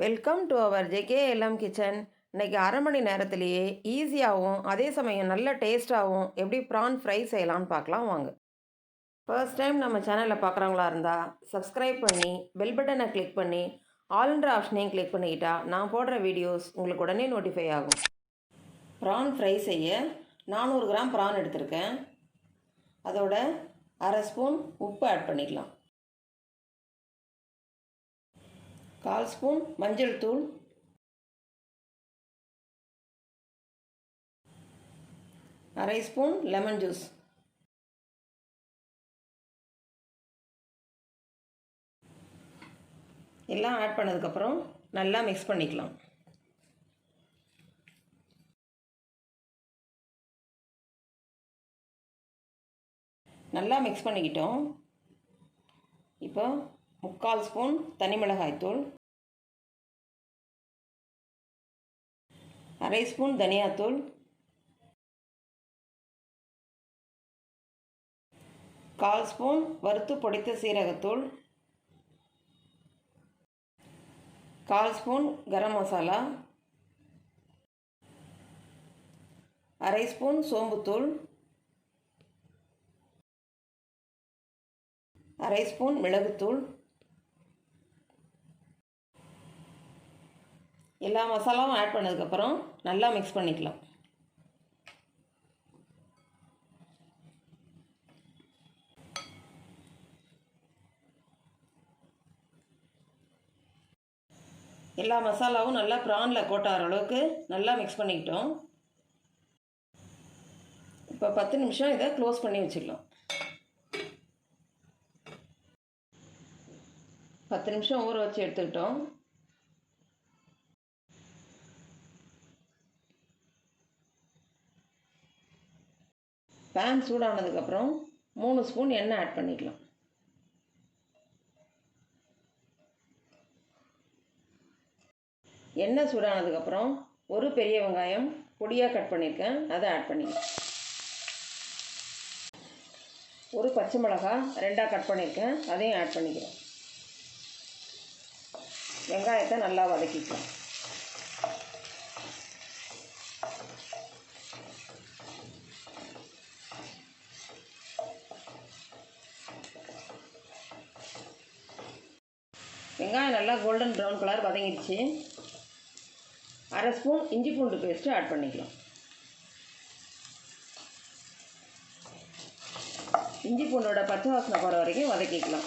Welcome to our JKLM kitchen. இன்றைக்கி அரை மணி நேரத்திலேயே ஈஸியாகவும் அதே சமயம் நல்ல டேஸ்ட்டாகவும் எப்படி ப்ரான் ஃப்ரை செய்யலான்னு பார்க்கலாம் வாங்க. ஃபர்ஸ்ட் டைம் நம்ம சேனலில் பார்க்குறவங்களா இருந்தால் சப்ஸ்கிரைப் பண்ணி பெல் பட்டனை கிளிக் பண்ணி ஆல்ன்ற ஆப்ஷனையும் கிளிக் பண்ணிக்கிட்டா நான் போடுற வீடியோஸ் உங்களுக்கு உடனே நோட்டிஃபை ஆகும். ப்ரான் ஃப்ரை செய்ய 400 கிராம் ப்ரான் எடுத்திருக்கேன். அதோட அரை ஸ்பூன் உப்பு ஆட் பண்ணிக்கலாம். 1/4 ஸ்பூன் மஞ்சள் தூள், 1/2 ஸ்பூன் லெமன் ஜூஸ், எல்லாம் ஆட் பண்ணதுக்கப்புறம் நல்லா மிக்ஸ் பண்ணிக்கலாம். நல்லா மிக்ஸ் பண்ணிக்கிட்டோம். இப்போ 3/4 ஸ்பூன் தனி மிளகாய்த்தூள், 1/2 ஸ்பூன் தனியாத்தூள், 1/4 ஸ்பூன் வறுத்து பொடித்த சீரகத்தூள், 1/4 spoon garam masala, 1/2 spoon சோம்புத்தூள், 1/2 spoon மிளகுத்தூள். எல்லா மசாலாவும் ஆட் பண்ணதுக்கப்புறம் நல்லா மிக்ஸ் பண்ணிக்கலாம். எல்லா மசாலாவும் நல்லா ப்ரானில் கோட்டாகிற அளவுக்கு நல்லா மிக்ஸ் பண்ணிக்கிட்டோம். இப்போ 10 நிமிஷம் இதை க்ளோஸ் பண்ணி வச்சுக்கலாம். 10 நிமிஷம் ஊற வச்சு எடுத்துக்கிட்டோம். பேன் சூடானதுக்கப்புறம் 3 ஸ்பூன் எண்ணெய் ஆட் பண்ணிக்கலாம். எண்ணெய் சூடானதுக்கப்புறம் ஒரு பெரிய வெங்காயம் பொடியாக கட் பண்ணியிருக்கேன், அதை ஆட் பண்ணிக்கலாம். ஒரு பச்சை மிளகாய் 2ஆக கட் பண்ணியிருக்கேன், அதையும் ஆட் பண்ணிக்கிறேன். வெங்காயத்தை நல்லா வதக்கிக்கலாம். வெங்காயம் நல்லா கோல்டன் ப்ரௌன் கலர் வதங்கிடுச்சு. 1/2 ஸ்பூன் இஞ்சி பூண்டு பேஸ்ட்டு ஆட் பண்ணிக்கலாம். இஞ்சி பூண்டோட பச்சை வாசனை போகிற வரைக்கும் வதக்கிக்கலாம்.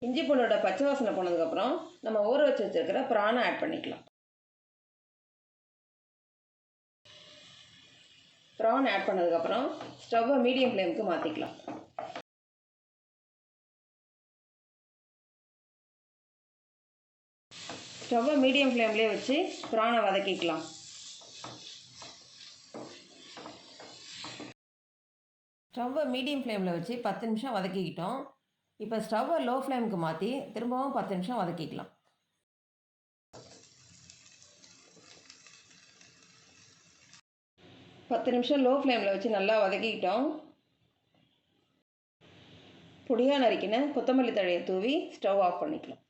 இஞ்சி பூண்டோட பச்சை வாசனை போனதுக்கப்புறம் நம்ம ஊற வச்சு வச்சுருக்கிற ப்ரானை ஆட் பண்ணிக்கலாம். ப்ரான் ஆட் பண்ணதுக்கப்புறம் ஸ்டவ்வை மீடியம் ஃப்ளேமுக்கு மாற்றிக்கலாம். ஸ்டவ்வை மீடியம் ஃப்ளேம்லேயே வச்சு ப்ரானை வதக்கிக்கலாம். ஸ்டவ்வை மீடியம் ஃப்ளேமில் வச்சு 10 நிமிஷம் வதக்கிக்கிட்டோம். இப்போ ஸ்டவ்வை லோ ஃப்ளேமுக்கு மாற்றி திரும்பவும் 10 நிமிஷம் வதக்கிக்கலாம். பத்து நிமிஷம் லோ ஃப்ளேமில் வச்சு நல்லா வதக்கிக்கிட்டோம். பொடியாக நறுக்கின கொத்தமல்லி தழையை தூவி ஸ்டவ் ஆஃப் பண்ணிக்கலாம்.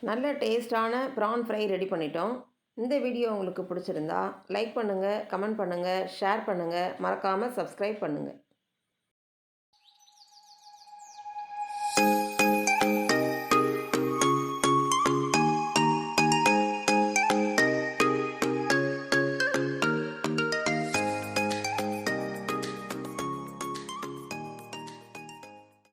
நல்ல டேஸ்டான ப்ரான் ஃப்ரை ரெடி பண்ணிட்டோம். இந்த வீடியோ உங்களுக்கு பிடிச்சிருந்தா லைக் பண்ணுங்கள், கமெண்ட் பண்ணுங்கள், ஷேர் பண்ணுங்கள், மறக்காமல் சப்ஸ்கிரைப் பண்ணுங்கள்.